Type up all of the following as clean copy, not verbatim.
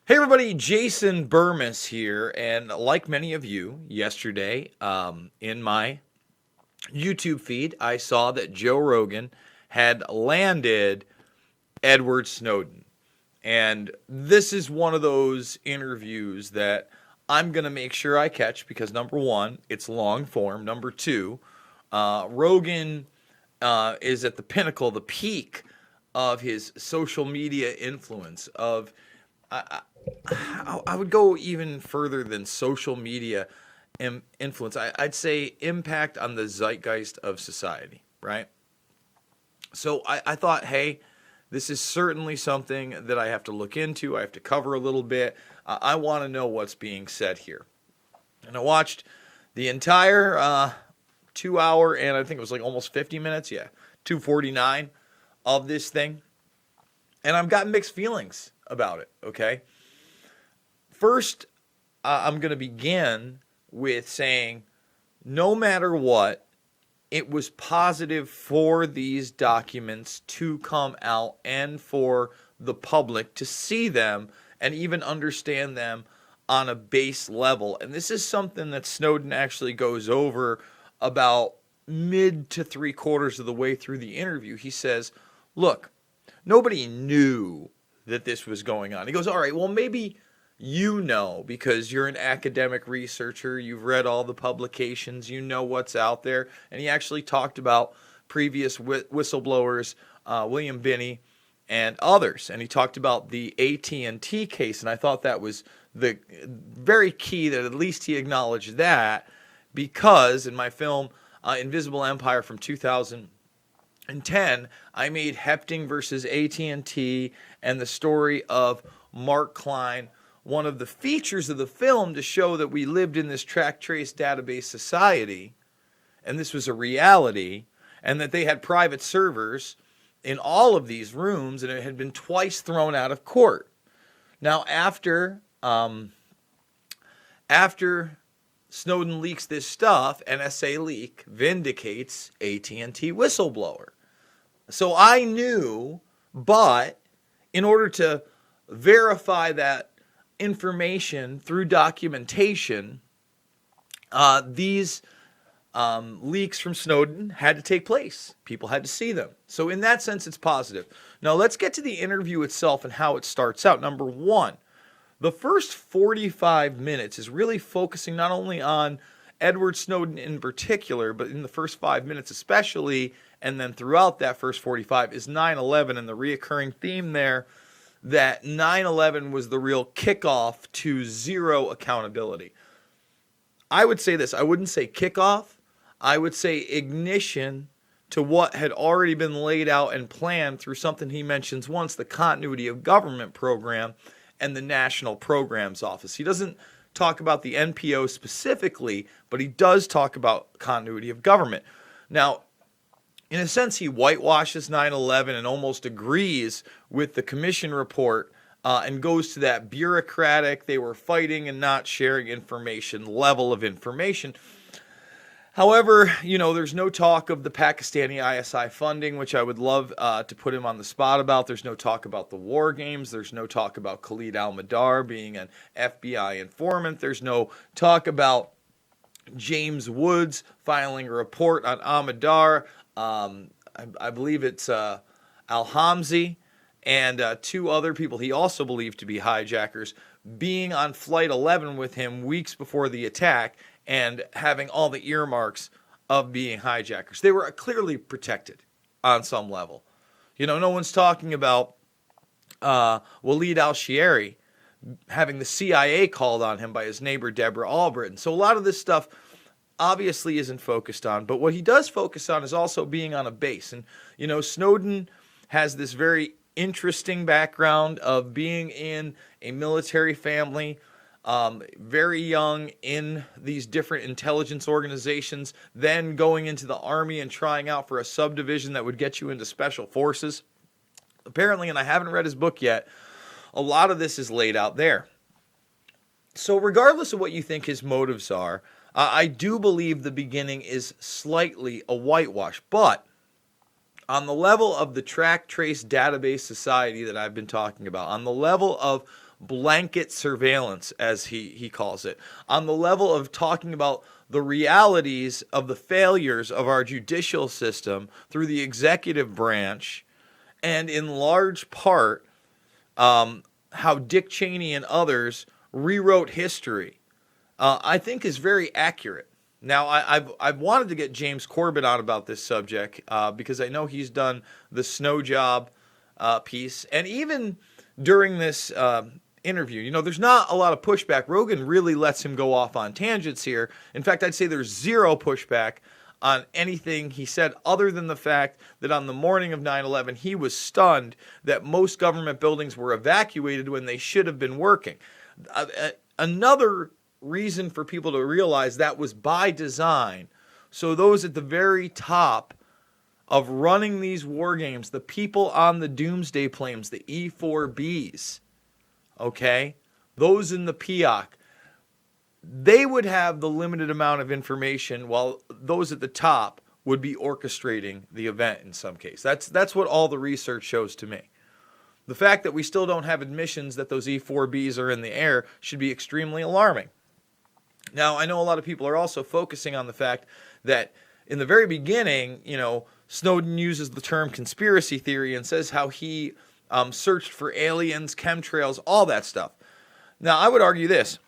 Hey everybody, Jason Burmis here, and like many of you, yesterday in my YouTube feed, I saw that Joe Rogan had landed Edward Snowden. And this is one of those interviews that I'm going to make sure I catch because number one, it's long form. Number two, Rogan is at the pinnacle, the peak of his social media influence, of I would go even further than social media influence. I'd say impact on the zeitgeist of society, right? So I thought, hey, this is certainly something that I have to look into. I have to cover a little bit. I want to know what's being said here. And I watched the entire 2 hour, and I think it was like almost 50 minutes. Yeah, 249 of this thing. And I've got mixed feelings about it, okay? First, I'm going to begin with saying no matter what, it was positive for these documents to come out and for the public to see them and even understand them on a base level. And this is something that Snowden actually goes over about mid to three quarters of the way through the interview. He says, look, nobody knew that this was going on. He goes, all right, well, maybe you know because you're an academic researcher, you've read all the publications, you know what's out there. And he actually talked about previous whistleblowers, William Binney and others. And he talked about the AT&T case, and I thought that was the very key that at least he acknowledged that, because in my film Invisible Empire from 2010, I made Hepting versus AT&T and the story of Mark Klein one of the features of the film to show that we lived in this track trace database society, and this was a reality, and that they had private servers in all of these rooms, and it had been twice thrown out of court. Now, after Snowden leaks this stuff, NSA leak vindicates AT&T whistleblower. So I knew, but in order to verify that information through documentation, these leaks from Snowden had to take place. People had to see them. So in that sense, it's positive. Now let's get to the interview itself and how it starts out. Number one, the first 45 minutes is really focusing not only on Edward Snowden in particular, but in the first 5 minutes especially, and then throughout that first 45 is 9/11 and the reoccurring theme there that 9/11 was the real kickoff to zero accountability. I would say this. I wouldn't say kickoff. I would say ignition to what had already been laid out and planned through something he mentions once, the Continuity of Government Program and the National Programs Office. He doesn't talk about the NPO specifically, but he does talk about continuity of government. Now, in a sense, he whitewashes 9/11 and almost agrees with the commission report and goes to that bureaucratic, they were fighting and not sharing information level of information. However, there's no talk of the Pakistani ISI funding, which I would love to put him on the spot about. There's no talk about the war games. There's no talk about Khalid al-Mihdhar being an FBI informant. There's no talk about James Woods filing a report on Ahmadar. I believe it's Al-Hamzi and two other people he also believed to be hijackers being on Flight 11 with him weeks before the attack and having all the earmarks of being hijackers. They were clearly protected on some level. No one's talking about Walid al-Shiari having the CIA called on him by his neighbor Deborah Albritton. So a lot of this stuff obviously isn't focused on, but what he does focus on is also being on a base. And Snowden has this very interesting background of being in a military family, very young in these different intelligence organizations, then going into the army and trying out for a subdivision that would get you into special forces. Apparently, and I haven't read his book yet, a lot of this is laid out there. So regardless of what you think his motives are, I do believe the beginning is slightly a whitewash, but on the level of the track trace database society that I've been talking about, on the level of blanket surveillance, as he calls it, on the level of talking about the realities of the failures of our judicial system through the executive branch, and in large part, how Dick Cheney and others rewrote history, I think is very accurate. Now, I've wanted to get James Corbett on about this subject because I know he's done the snow job piece. And even during this interview, there's not a lot of pushback. Rogan really lets him go off on tangents here. In fact, I'd say there's zero pushback on anything he said other than the fact that on the morning of 9/11, he was stunned that most government buildings were evacuated when they should have been working. Another reason for people to realize that was by design. So those at the very top of running these war games, the people on the doomsday planes, the E-4Bs, okay, those in the PIOC, they would have the limited amount of information while those at the top would be orchestrating the event in some case. That's what all the research shows to me. The fact that we still don't have admissions that those E-4Bs are in the air should be extremely alarming. Now, I know a lot of people are also focusing on the fact that in the very beginning, Snowden uses the term conspiracy theory and says how he searched for aliens, chemtrails, all that stuff. Now, I would argue this.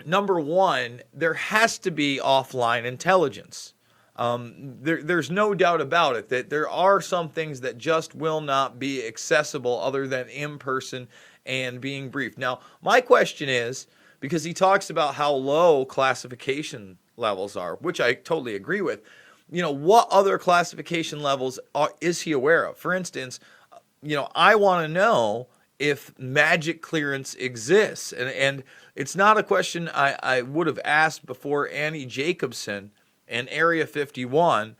Number one, there has to be offline intelligence. There's no doubt about it that there are some things that just will not be accessible other than in person and being briefed. Now, my question is, because he talks about how low classification levels are, which I totally agree with. What other classification levels is he aware of? For instance, I want to know if magic clearance exists. And it's not a question I would have asked before Annie Jacobson in Area 51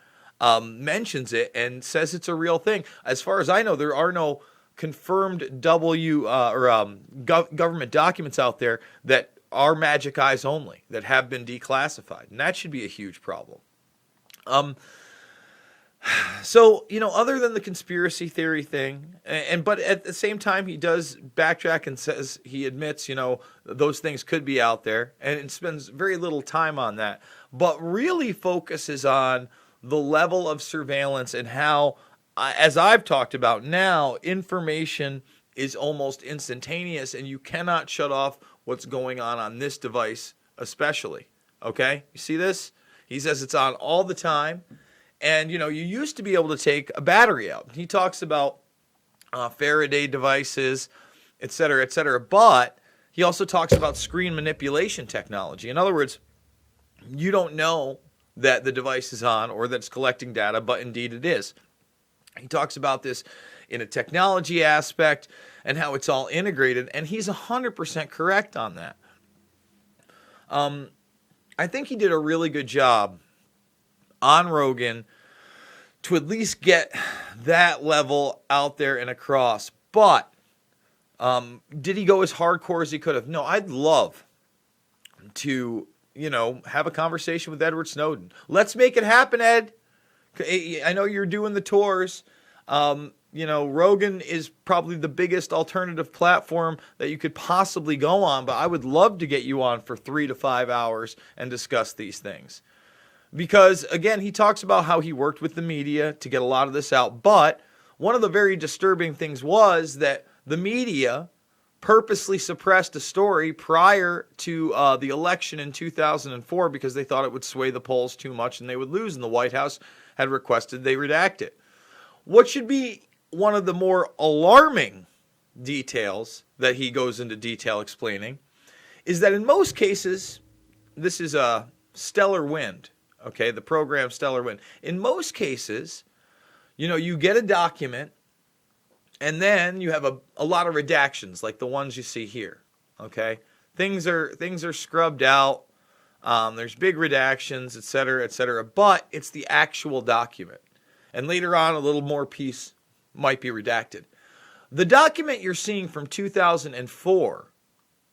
mentions it and says it's a real thing. As far as I know, there are no confirmed government documents out there that are magic eyes only, that have been declassified. And that should be a huge problem. So, other than the conspiracy theory thing, but at the same time, he does backtrack and says he admits, those things could be out there, and spends very little time on that, but really focuses on the level of surveillance and how, as I've talked about now, information is almost instantaneous, and you cannot shut off what's going on this device especially. Okay? You see this? He says it's on all the time. And, you used to be able to take a battery out. He talks about Faraday devices, et cetera, but he also talks about screen manipulation technology. In other words, you don't know that the device is on or that it's collecting data, but indeed it is. He talks about this in a technology aspect and how it's all integrated, and he's 100% correct on that. I think he did a really good job on Rogan to at least get that level out there and across. But did he go as hardcore as he could have? No, I'd love to, have a conversation with Edward Snowden. Let's make it happen, Ed. I know you're doing the tours. Rogan is probably the biggest alternative platform that you could possibly go on, but I would love to get you on for 3 to 5 hours and discuss these things. Because, again, he talks about how he worked with the media to get a lot of this out, but one of the very disturbing things was that the media purposely suppressed a story prior to the election in 2004 because they thought it would sway the polls too much and they would lose, and the White House had requested they redact it. What should be one of the more alarming details that he goes into detail explaining is that in most cases, this is a Stellar Wind, okay, the program Stellar Wind. In most cases, you get a document and then you have a lot of redactions like the ones you see here, okay? Things are scrubbed out. There's big redactions, et cetera, but it's the actual document. And later on, a little more piece might be redacted. The document you're seeing from 2004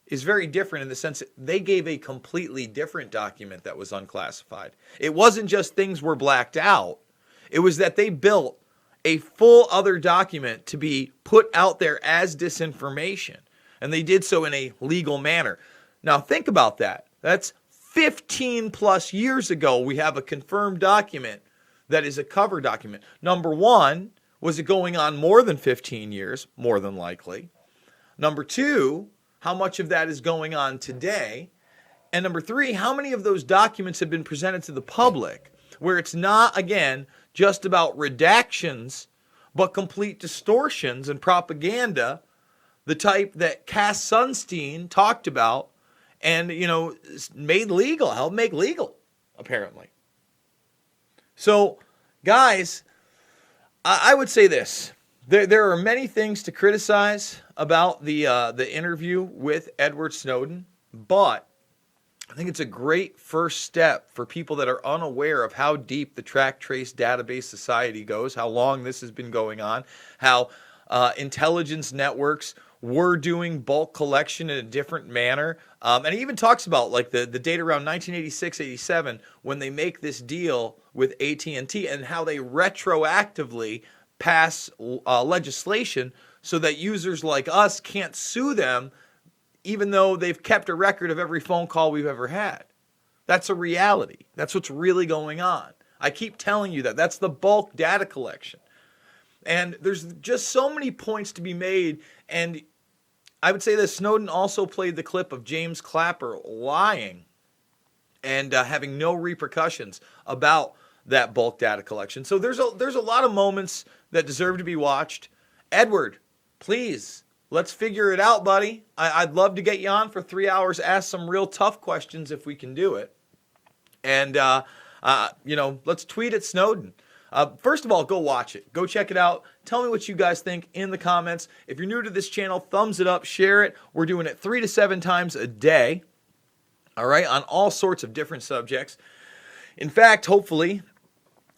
is very different in the sense that they gave a completely different document that was unclassified. It wasn't just things were blacked out. It was that they built a full other document to be put out there as disinformation. And they did so in a legal manner. Now think about that. That's 15 plus years ago we have a confirmed document that is a cover document. Number one, was it going on more than 15 years? More than likely. Number two, how much of that is going on today? And number three, how many of those documents have been presented to the public where it's not, again, just about redactions, but complete distortions and propaganda, the type that Cass Sunstein talked about and, made legal, helped make legal, apparently. So, guys, I would say this. There are many things to criticize about the interview with Edward Snowden, but I think it's a great first step for people that are unaware of how deep the track trace database society goes, how long this has been going on, how intelligence networks were doing bulk collection in a different manner. And he even talks about like the date around 1986, 87, when they make this deal with AT&T and how they retroactively pass legislation so that users like us can't sue them even though they've kept a record of every phone call we've ever had. That's a reality. That's what's really going on. I keep telling you that. That's the bulk data collection. And there's just so many points to be made. And I would say that Snowden also played the clip of James Clapper lying and having no repercussions about that bulk data collection. So there's a lot of moments that deserve to be watched. Edward, please, let's figure it out, buddy. I'd love to get you on for 3 hours, ask some real tough questions if we can do it. And, let's tweet at Snowden. First of all, go watch it. Go check it out. Tell me what you guys think in the comments. If you're new to this channel, thumbs it up, share it. We're doing it 3 to 7 times a day, all right, on all sorts of different subjects. In fact, hopefully,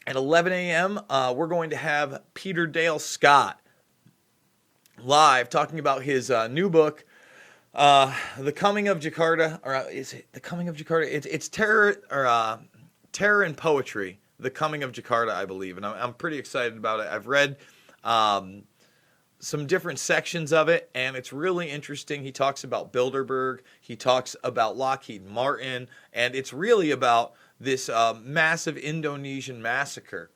at 11 a.m., we're going to have Peter Dale Scott live talking about his new book, The Coming of Jakarta, or is it The Coming of Jakarta? It's Terror and Poetry, The Coming of Jakarta, I believe, and I'm pretty excited about it. I've read some different sections of it, and it's really interesting. He talks about Bilderberg, he talks about Lockheed Martin, and it's really about this massive Indonesian massacre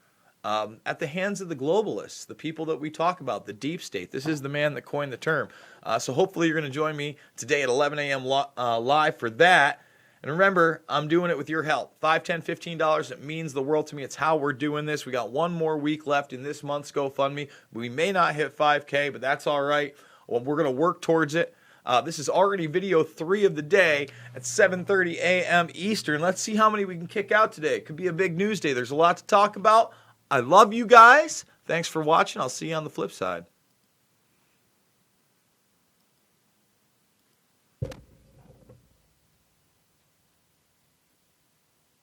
at the hands of the globalists, the people that we talk about, the deep state. This is the man that coined the term. So hopefully you're going to join me today at 11 a.m. Live for that. And remember, I'm doing it with your help. $5, $10, $15, it means the world to me. It's how we're doing this. We got one more week left in this month's GoFundMe. We may not hit 5K, but that's all right. Well, we're going to work towards it. This is already video 3 of the day at 7:30 a.m. Eastern. Let's see how many we can kick out today. It could be a big news day. There's a lot to talk about. I love you guys. Thanks for watching. I'll see you on the flip side.